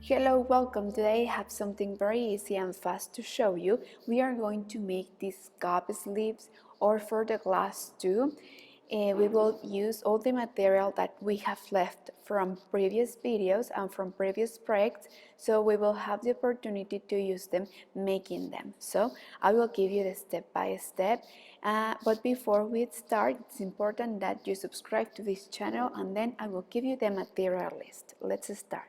Hello, welcome. Today I have something very easy and fast to show you. We are going to make these cup sleeves, or for the glass too. We will use all the material that we have left from previous videos and from previous projects, so we will have the opportunity to use them making them. So I will give you the step by step, but before we start, it's important that you subscribe to this channel, and then I will give you the material list. Let's start.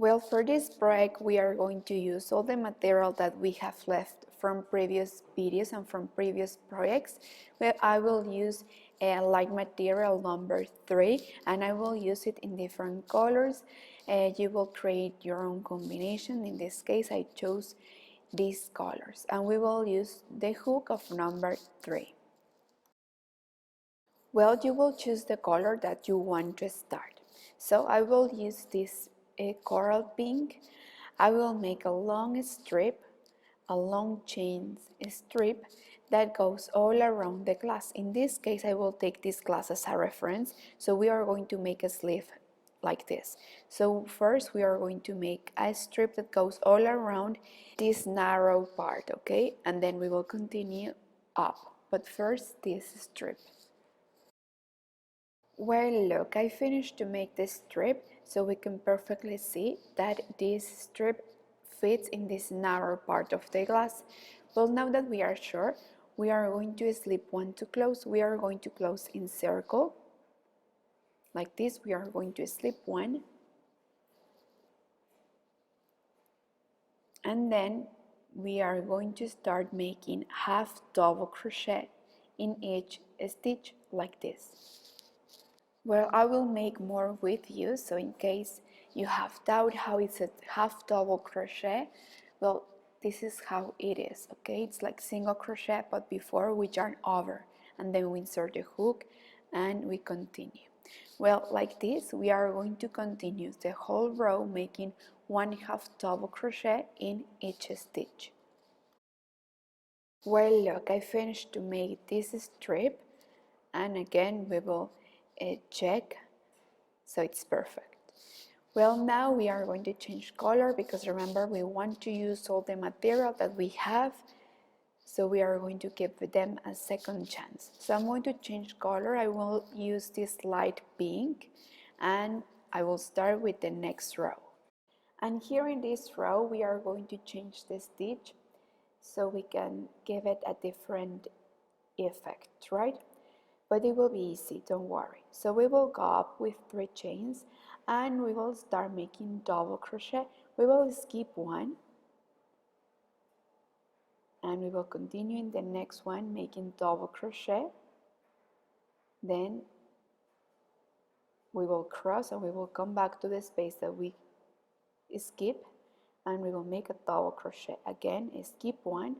Well, for this project, we are going to use all the material that we have left from previous videos and from previous projects. Well, I will use a light material number 3, and I will use it in different colors. You will create your own combination. In this case, I chose these colors, and we will use the hook of number 3. Well, you will choose the color that you want to start. So I will use this coral pink. I will make a long strip, a long chain strip that goes all around the glass. In this case, I will take this glass as a reference. So we are going to make a sleeve like this. So first we are going to make a strip that goes all around this narrow part, okay? And then we will continue up. But first this strip. Well, look, I finished to make this strip, so we can perfectly see that this strip fits in this narrow part of the glass. Well, now that we are sure, we are going to slip one to close. We are going to close in circle. Like this, we are going to slip one. And then we are going to start making half double crochet in each stitch like this. Well, I will make more with you, so in case you have doubt how it's a half double crochet, well, this is how it is, okay? It's like single crochet, but before we yarn over, and then we insert the hook and we continue. Well, like this, we are going to continue the whole row making one half double crochet in each stitch. Well, look, I finished to make this strip, and again we will check so it's perfect. Well, now we are going to change color because remember we want to use all the material that we have, so we are going to give them a second chance. So I'm going to change color. I will use this light pink, and I will start with the next row. And here in this row we are going to change the stitch so we can give it a different effect, right? But it will be easy, don't worry. So we will go up with 3 chains and we will start making double crochet. We will skip one and we will continue in the next one making double crochet. Then we will cross and we will come back to the space that we skip, and we will make a double crochet. Again, skip one,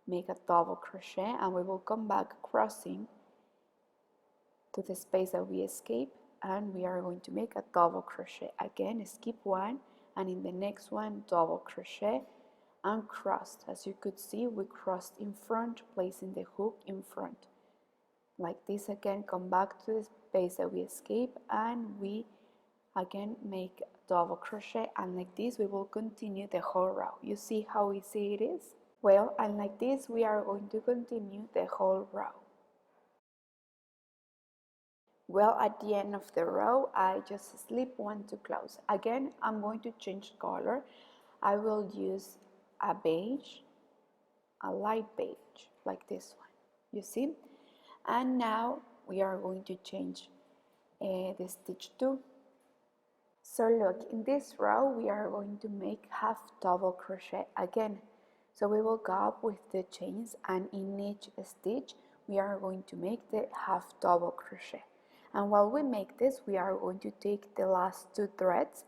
make a double crochet, and we will come back crossing to the space that we escape, and we are going to make a double crochet. Again, skip one, and in the next one double crochet and crossed. As you could see, we crossed in front, placing the hook in front like this. Again, come back to the space that we escape, and we again make double crochet, and like this we will continue the whole row. You see how easy it is? Well, and like this we are going to continue the whole row. Well, at the end of the row, I just slip one to close. Again, I'm going to change color. I will use a beige, a light beige, like this one, you see? And now we are going to change the stitch 2. So look, in this row, we are going to make half double crochet again. So we will go up with the chains, and in each stitch, we are going to make the half double crochet. And while we make this, we are going to take the last 2 threads,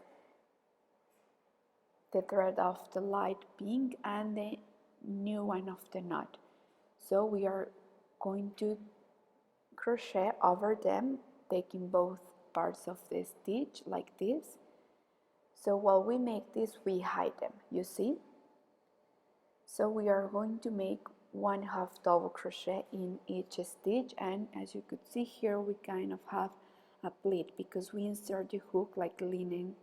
the thread of the light pink and the new one of the knot. So we are going to crochet over them, taking both parts of the stitch like this. So while we make this, we hide them, you see? So we are going to make one half double crochet in each stitch, and as you could see here, we kind of have a pleat because we insert the hook like leaning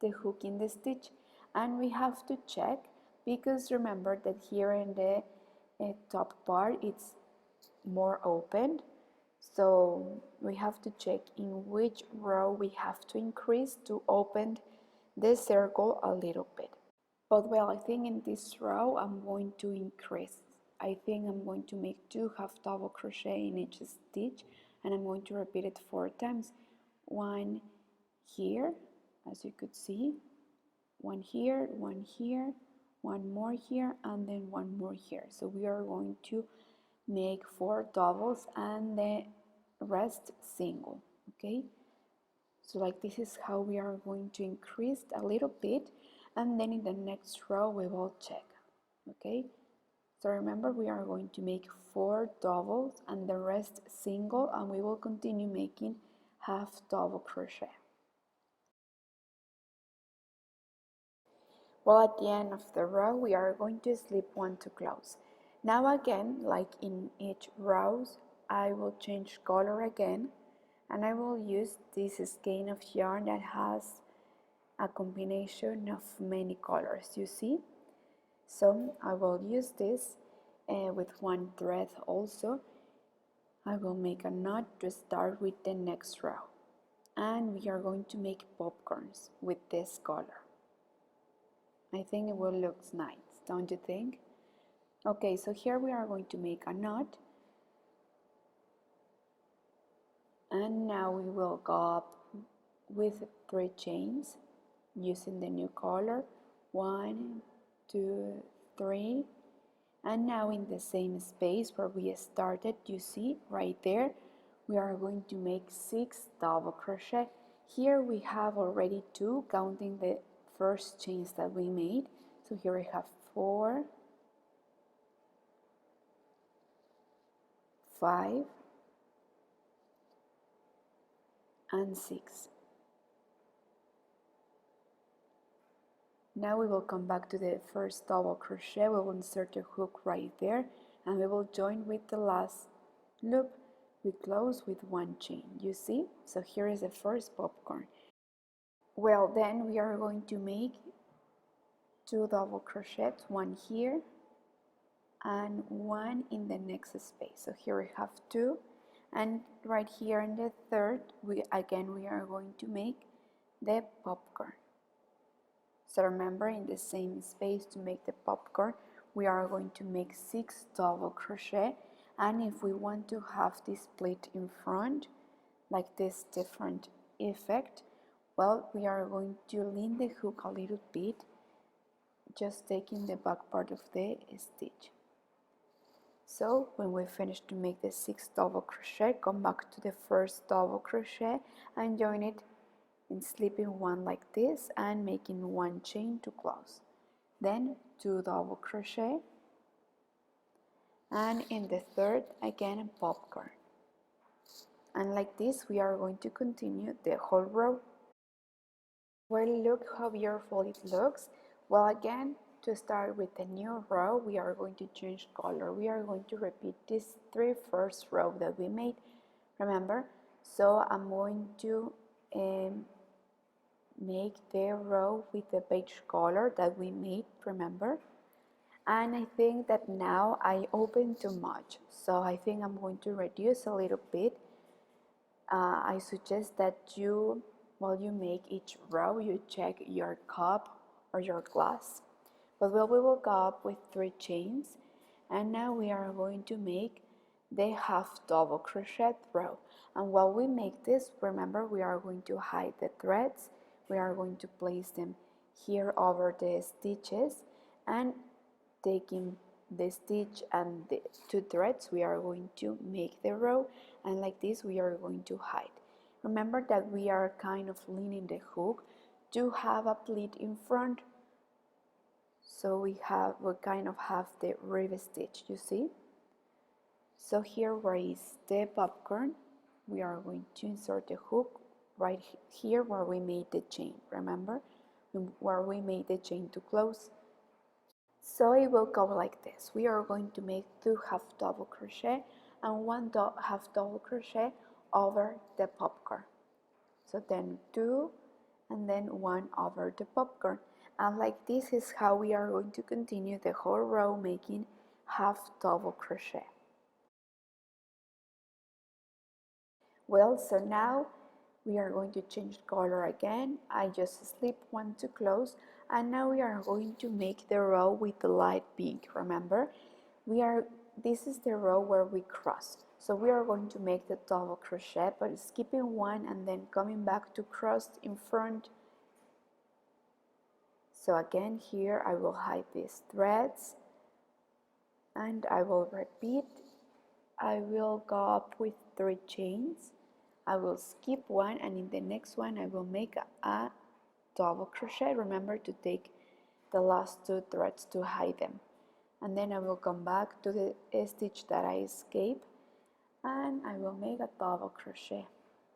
the hook in the stitch, and we have to check, because remember that here in the top part it's more open, so we have to check in which row we have to increase to open the circle a little bit. But well, I think in this row I'm going to increase. I think I'm going to make 2 half double crochet in each stitch, and I'm going to repeat it 4 times. 1 here, as you could see, 1 here, 1 here, 1 more here, and then 1 more here. So we are going to make 4 doubles and the rest single. Okay, so like this is how we are going to increase a little bit, and then in the next row we will check. Okay, so remember, we are going to make 4 doubles and the rest single, and we will continue making half double crochet. Well, at the end of the row we are going to slip 1 to close. Now again, like in each row, I will change color again, and I will use this skein of yarn that has a combination of many colors, you see. So I will use this with 1 thread also. I will make a knot to start with the next row, and we are going to make popcorns with this color. I think it will look nice, don't you think? Okay, so here we are going to make a knot, and now we will go up with 3 chains using the new color. 1, 2, 3, and now in the same space where we started, you see right there, we are going to make 6 double crochet. Here we have already 2, counting the first chains that we made. So here we have 4, 5, and 6. Now we will come back to the first double crochet. We will insert a hook right there, and we will join with the last loop. We close with 1 chain, you see? So here is the first popcorn. Well, then we are going to make 2 double crochets, 1 here and 1 in the next space. So here we have 2, and right here in the third, we are going to make the popcorn. So remember, in the same space to make the popcorn, we are going to make 6 double crochet, and if we want to have this split in front, like this different effect, well, we are going to lean the hook a little bit, just taking the back part of the stitch. So when we finish to make the 6 double crochet, come back to the first double crochet and join it in slipping 1 like this and making 1 chain to close. Then 2 double crochet, and in the third again popcorn. And like this we are going to continue the whole row. Well, look how beautiful it looks. Well, again, to start with the new row, we are going to change color. We are going to repeat these 3 first rows that we made, remember? So I'm going to make the row with the beige color that we made, remember? And I think that now I opened too much, so I think I'm going to reduce a little bit. I suggest that while you make each row, you check your cup or your glass. But we will go up with 3 chains, and now we are going to make the half double crochet row. And while we make this, remember, we are going to hide the threads. We are going to place them here over the stitches, and taking the stitch and the 2 threads, we are going to make the row, and like this we are going to hide. Remember that we are kind of leaning the hook to have a pleat in front, so we kind of have the rib stitch, you see? So here where is the popcorn, we are going to insert the hook right here where we made the chain, remember? Where we made the chain to close. So it will go like this. We are going to make 2 half double crochet and 1 half double crochet over the popcorn. So then 2 and then one over the popcorn. And like this is how we are going to continue the whole row, making half double crochet. Well, so now we are going to change color again. I just slip one to close, and now we are going to make the row with the light pink. Remember, this is the row where we cross. So we are going to make the double crochet, but skipping one and then coming back to cross in front. So again, here I will hide these threads and I will repeat. I will go up with 3 chains. I will skip one, and in the next one I will make a double crochet. Remember to take the last 2 threads to hide them. And then I will come back to the stitch that I escaped, and I will make a double crochet.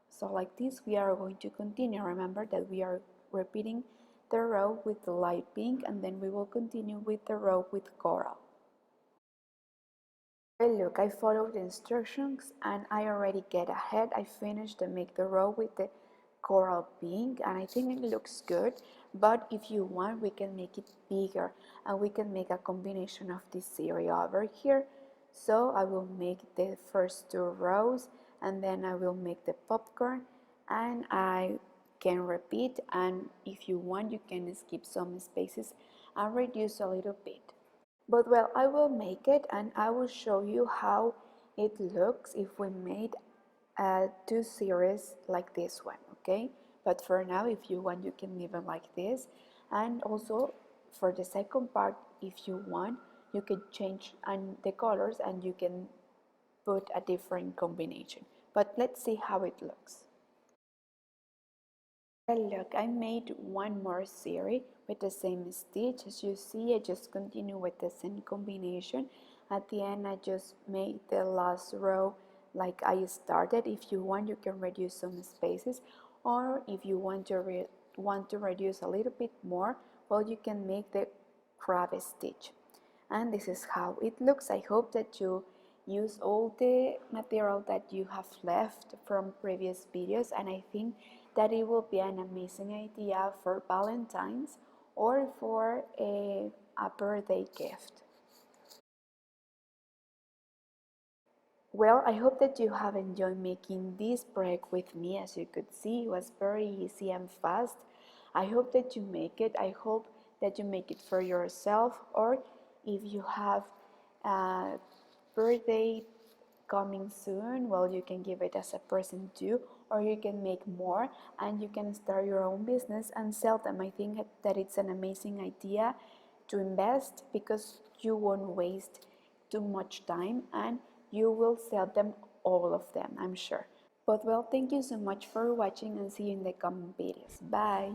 So like this we are going to continue. Remember that we are repeating the row with the light pink, and then we will continue with the row with coral. Well, look, I followed the instructions and I already get ahead. I finished to make the row with the coral pink, and I think it looks good, but if you want we can make it bigger and we can make a combination of this area over here. So I will make the first 2 rows and then I will make the popcorn, and I can repeat, and if you want you can skip some spaces and reduce a little bit. But well, I will make it and I will show you how it looks if we made 2 series like this one, okay? But for now, if you want, you can leave it like this. And also for the second part, if you want, you can change the colors and you can put a different combination. But let's see how it looks. Well, look, I made one more series with the same stitch. As you see, I just continue with the same combination. At the end, I just made the last row like I started. If you want, you can reduce some spaces, or if you want to reduce a little bit more, well, you can make the crab stitch. And this is how it looks. I hope that you use all the material that you have left from previous videos, and I think that it will be an amazing idea for Valentine's or for a birthday gift. Well, I hope that you have enjoyed making this project with me. As you could see, it was very easy and fast. I hope that you make it. I hope that you make it for yourself, or if you have a birthday coming soon, well, you can give it as a present too, or you can make more and you can start your own business and sell them. I think that it's an amazing idea to invest because you won't waste too much time and you will sell them, all of them, I'm sure. But well, thank you so much for watching and see you in the coming videos. Bye!